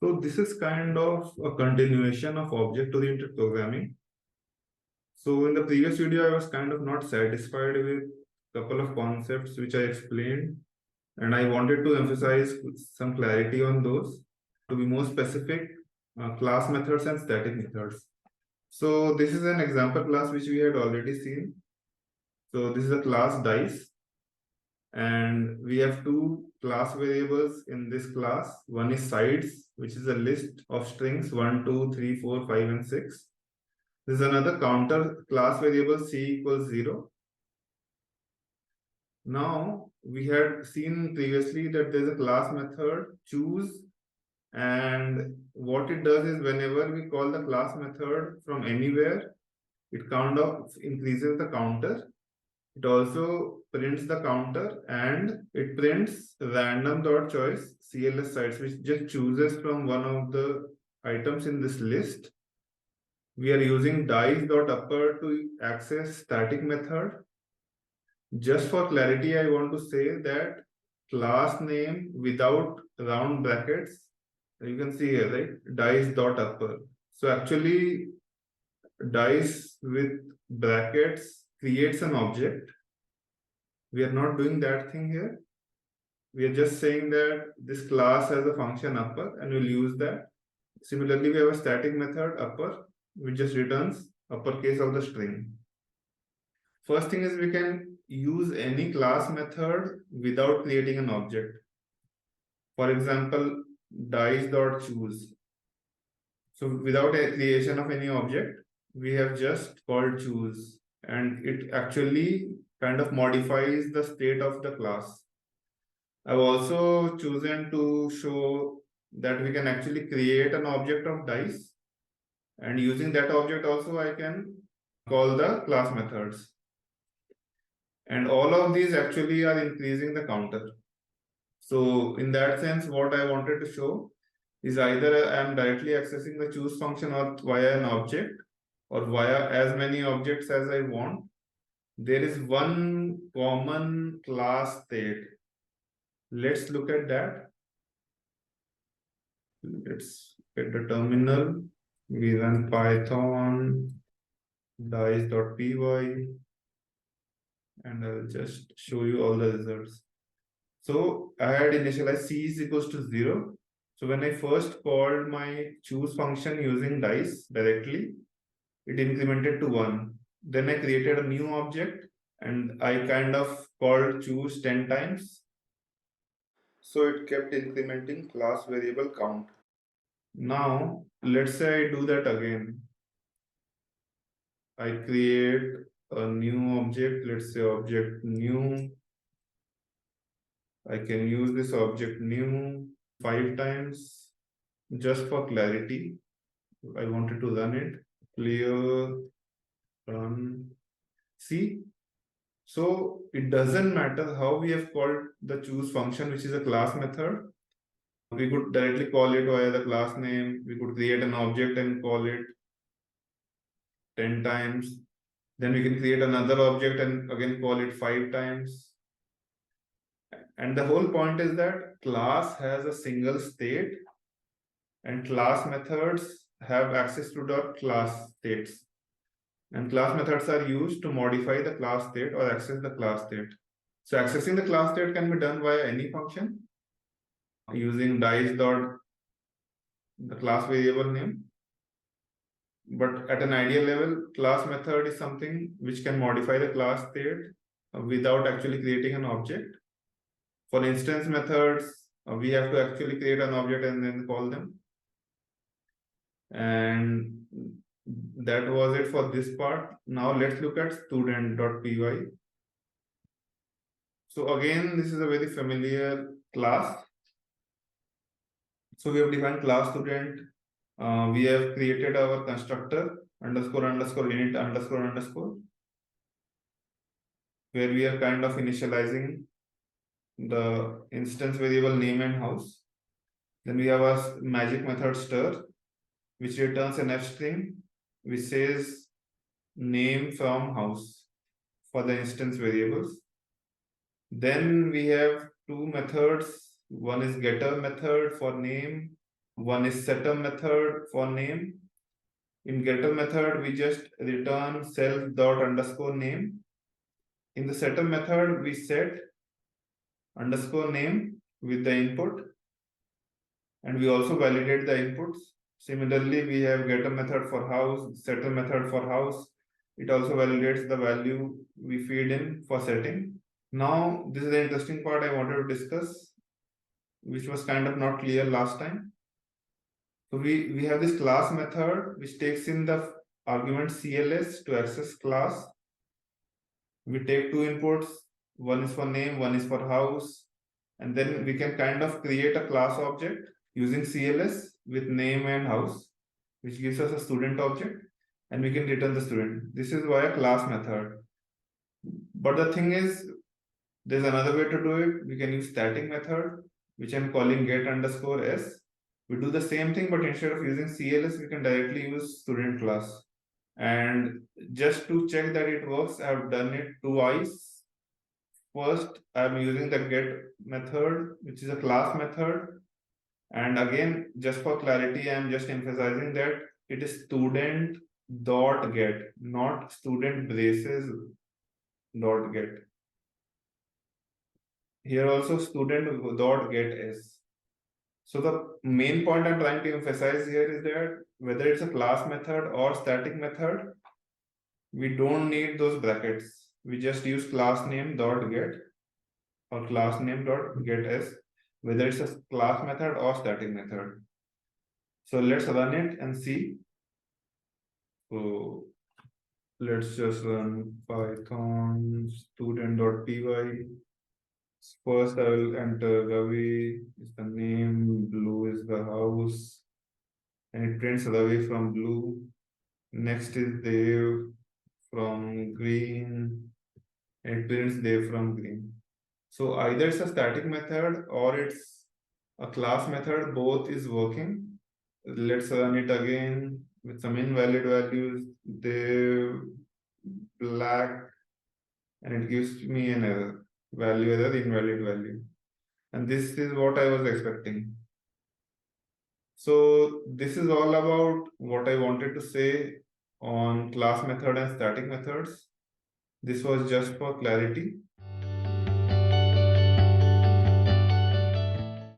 So this is kind of a continuation of object-oriented programming. So in the previous video, I was kind of not satisfied with a couple of concepts which I explained, and I wanted to emphasize some clarity on those. To be more specific, class methods and static methods. So this is an example class which we had already seen. So this is a class dice, and we have two class variables in this class. One is sides, which is a list of strings 1, 2, 3, 4, 5, and 6. This is another counter class variable c equals 0. Now we had seen previously that there's a class method choose, and what it does is whenever we call the class method from anywhere, it kind of increases the counter. It also prints the counter, and it prints random.choice CLS sides, which just chooses from one of the items in this list. We are using dice.upper to access static method. Just for clarity, I want to say that class name without round brackets, you can see here, right? Dice.upper. So actually, dice with brackets creates an object. We are not doing that thing here. We are just saying that this class has a function upper, and we'll use that. Similarly, we have a static method upper, which just returns uppercase of the string. First thing is we can use any class method without creating an object. For example, dice.choose. So without a creation of any object, we have just called choose, and it actually kind of modifies the state of the class. I've also chosen to show that we can actually create an object of dice, and using that object also I can call the class methods. And all of these actually are increasing the counter. So in that sense, what I wanted to show is either I am directly accessing the choose function or via an object or via as many objects as I want. There is one common class state. Let's look at that. Let's get the terminal. We run python dice.py, and I'll just show you all the results. So I had initialized c is equals to 0. So when I first called my choose function using dice directly, it incremented to 1. Then I created a new object, and I kind of called choose 10 times. So it kept incrementing class variable count. Now, let's say I do that again. I create a new object, let's say object new. I can use this object new 5 times just for clarity. I wanted to run it. Clear, run. See? So it doesn't matter how we have called the choose function, which is a class method. We could directly call it via the class name. We could create an object and call it 10 times. Then we can create another object and again call it 5 times. And the whole point is that class has a single state, and class methods have access to the class states. And class methods are used to modify the class state or access the class state. So accessing the class state can be done via any function using dice dot the class variable name. But at an ideal level, class method is something which can modify the class state without actually creating an object. For instance methods, we have to actually create an object and then call them. And that was it for this part. Now let's look at student.py. So again, this is a very familiar class. So we have defined class student. We have created our constructor underscore underscore init underscore underscore, where we are kind of initializing the instance variable name and house. Then we have a magic method stir, which returns an f string which says name from house for the instance variables. Then we have two methods. One is getter method for name, One is setter method for name. In getter method, we just return self dot underscore name. In the setter method, we set underscore name with the input, and we also validate the inputs. Similarly, we have getter method for house, setter method for house. It also validates the value we feed in for setting. Now, this is the interesting part I wanted to discuss, which was kind of not clear last time. So we have this class method which takes in the argument CLS to access class. We take two inputs, one is for name, one is for house, and then we can kind of create a class object using CLS with name and house, which gives us a student object, and we can return the student. This is via class method. But the thing is, there's another way to do it. We can use static method, which I'm calling get underscore s. We do the same thing, but instead of using CLS, we can directly use student class. And just to check that it works, I've done it twice. First, I'm using the get method, which is a class method. And again, just for clarity, I'm just emphasizing that it is student dot get, not student braces dot get. Here also student dot get s. So the main point I'm trying to emphasize here is that whether it's a class method or static method, we don't need those brackets. We just use class name dot get or class name dot get s, whether it's a class method or static method. So let's run it and see. So let's just run python student.py. First, I will enter Ravi is the name, blue is the house, and it prints Ravi from blue. Next is Dev from green, and it prints Dev from green. So either it's a static method or it's a class method, both is working. Let's run it again with some invalid values, Dev black, and it gives me an error, value error, invalid value. And this is what I was expecting. So this is all about what I wanted to say on class method and static methods. This was just for clarity.